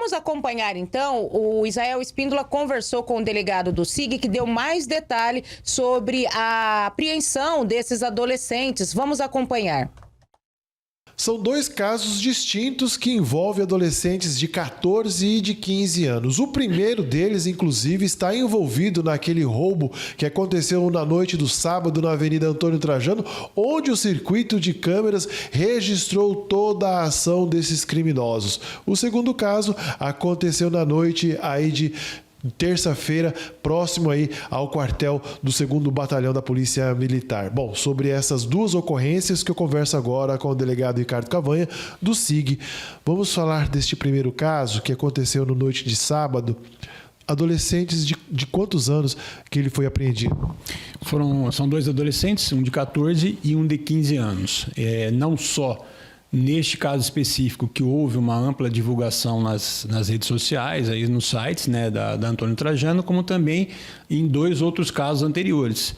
Vamos acompanhar, então. O Israel Espíndola conversou com o delegado do SIG, que deu mais detalhe sobre a apreensão desses adolescentes. Vamos acompanhar. São dois casos distintos que envolvem adolescentes de 14 e de 15 anos. O primeiro deles, inclusive, está envolvido naquele roubo que aconteceu na noite do sábado na Avenida Antônio Trajano, onde o circuito de câmeras registrou toda a ação desses criminosos. O segundo caso aconteceu na noite aí de terça-feira, próximo aí ao quartel do 2º Batalhão da Polícia Militar. Bom, sobre essas duas ocorrências que eu converso agora com o delegado Ricardo Cavanha, do SIG. Vamos falar deste primeiro caso que aconteceu na noite de sábado. Adolescentes de quantos anos que ele foi apreendido? São dois adolescentes, um de 14 e um de 15 anos. Não só neste caso específico, que houve uma ampla divulgação nas redes sociais, aí nos sites, né, da Antônio Trajano, como também em dois outros casos anteriores,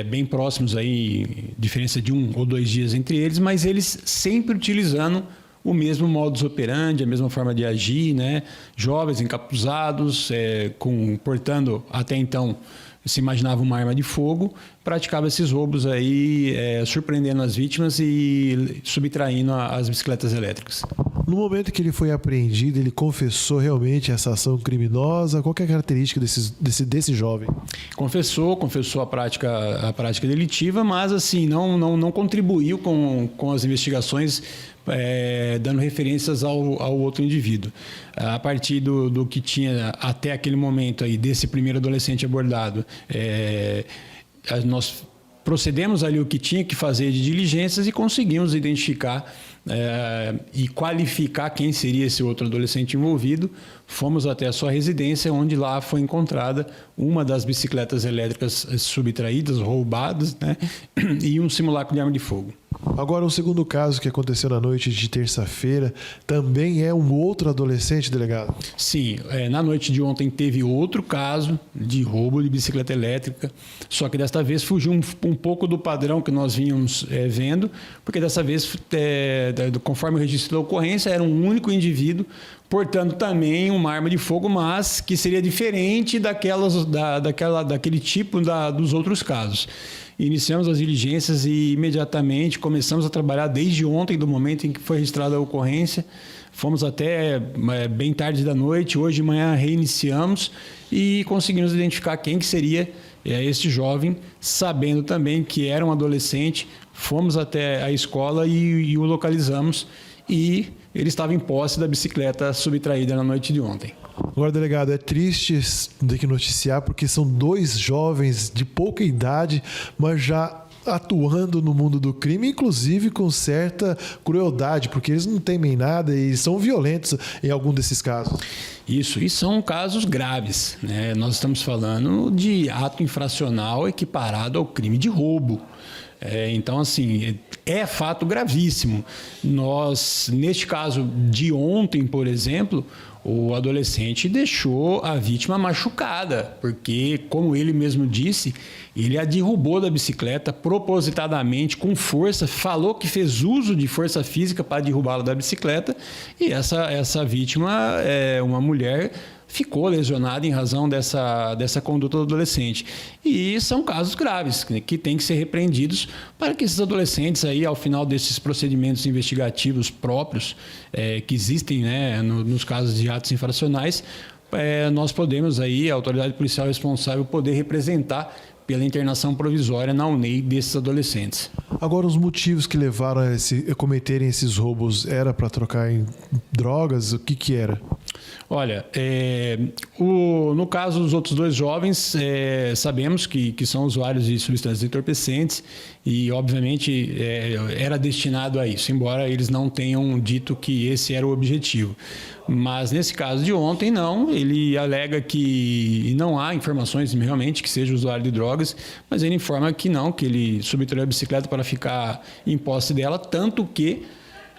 bem próximos, aí, diferença de 1 ou 2 dias entre eles, mas eles sempre utilizando o mesmo modus operandi, a mesma forma de agir, né? Jovens encapuzados, portando até então se imaginava uma arma de fogo, praticava esses roubos aí, surpreendendo as vítimas e subtraindo as bicicletas elétricas. No momento que ele foi apreendido, ele confessou realmente essa ação criminosa? Qual que é a característica desse jovem? Confessou a prática delitiva, mas assim, não contribuiu com as investigações, dando referências ao outro indivíduo. A partir do que tinha até aquele momento aí, desse primeiro adolescente abordado, nós procedemos ali o que tinha que fazer de diligências e conseguimos identificar e qualificar quem seria esse outro adolescente envolvido. Fomos até a sua residência, onde lá foi encontrada uma das bicicletas elétricas subtraídas, roubadas, né? E um simulacro de arma de fogo. Agora, o segundo caso que aconteceu na noite de terça-feira também é um outro adolescente, delegado? Sim, na noite de ontem teve outro caso de roubo de bicicleta elétrica, só que desta vez fugiu um pouco do padrão que nós vínhamos vendo, porque dessa vez, conforme o registro da ocorrência, era um único indivíduo, portando também uma arma de fogo, mas que seria diferente daquele tipo dos outros casos. Iniciamos as diligências e imediatamente começamos a trabalhar desde ontem, do momento em que foi registrada a ocorrência. Fomos até bem tarde da noite, hoje de manhã reiniciamos e conseguimos identificar quem que seria este jovem, sabendo também que era um adolescente. Fomos até a escola e o localizamos, e ele estava em posse da bicicleta subtraída na noite de ontem. Agora, delegado, é triste ter que noticiar, porque são dois jovens de pouca idade, mas já atuando no mundo do crime, inclusive com certa crueldade, porque eles não temem nada e são violentos em algum desses casos. Isso, e são casos graves, né? Nós estamos falando de ato infracional equiparado ao crime de roubo. Então, assim, é fato gravíssimo. Nós, neste caso de ontem, por exemplo, o adolescente deixou a vítima machucada, porque, como ele mesmo disse, ele a derrubou da bicicleta propositadamente, com força, falou que fez uso de força física para derrubá-la da bicicleta, e essa vítima, uma mulher, ficou lesionada em razão dessa conduta do adolescente. E são casos graves, que têm que ser repreendidos para que esses adolescentes, aí, ao final desses procedimentos investigativos próprios que existem, né, nos casos de atos infracionais, nós podemos, aí, a autoridade policial responsável, poder representar pela internação provisória na UNEI desses adolescentes. Agora, os motivos que levaram a cometerem esses roubos era para trocar em drogas? O que era? Olha, no caso dos outros dois jovens, sabemos que são usuários de substâncias entorpecentes e, obviamente, era destinado a isso, embora eles não tenham dito que esse era o objetivo. Mas, nesse caso de ontem, não. Ele alega que não há informações realmente que seja usuário de drogas, mas ele informa que não, que ele subtraiu a bicicleta para ficar em posse dela, tanto que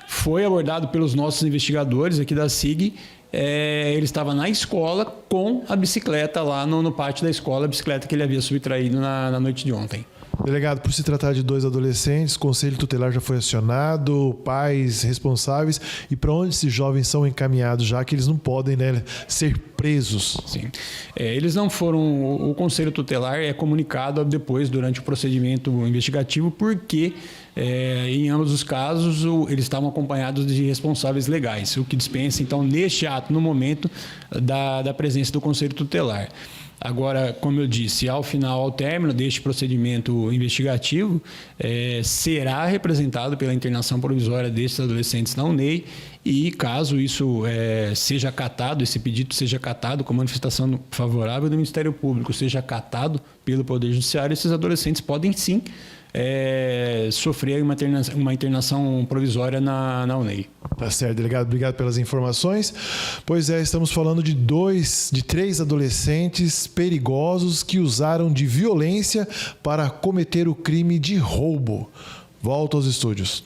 foi abordado pelos nossos investigadores aqui da SIG. Ele estava na escola com a bicicleta lá no pátio da escola, a bicicleta que ele havia subtraído na noite de ontem. Delegado, por se tratar de 2 adolescentes, o Conselho Tutelar já foi acionado, pais responsáveis, e para onde esses jovens são encaminhados, já que eles não podem, né, ser presos? Sim. Eles não foram... O Conselho Tutelar é comunicado depois, durante o procedimento investigativo, porque em ambos os casos eles estavam acompanhados de responsáveis legais, o que dispensa, então, neste ato, no momento da presença do Conselho Tutelar. Agora, como eu disse, ao término deste procedimento investigativo, será representado pela internação provisória desses adolescentes na UNEI e, caso isso seja acatado, esse pedido seja acatado com manifestação favorável do Ministério Público, seja acatado pelo Poder Judiciário, esses adolescentes podem sim sofrer uma internação provisória na UNEI. Tá certo, delegado. Obrigado pelas informações. Pois é, estamos falando de 3 adolescentes perigosos que usaram de violência para cometer o crime de roubo. Volto aos estúdios.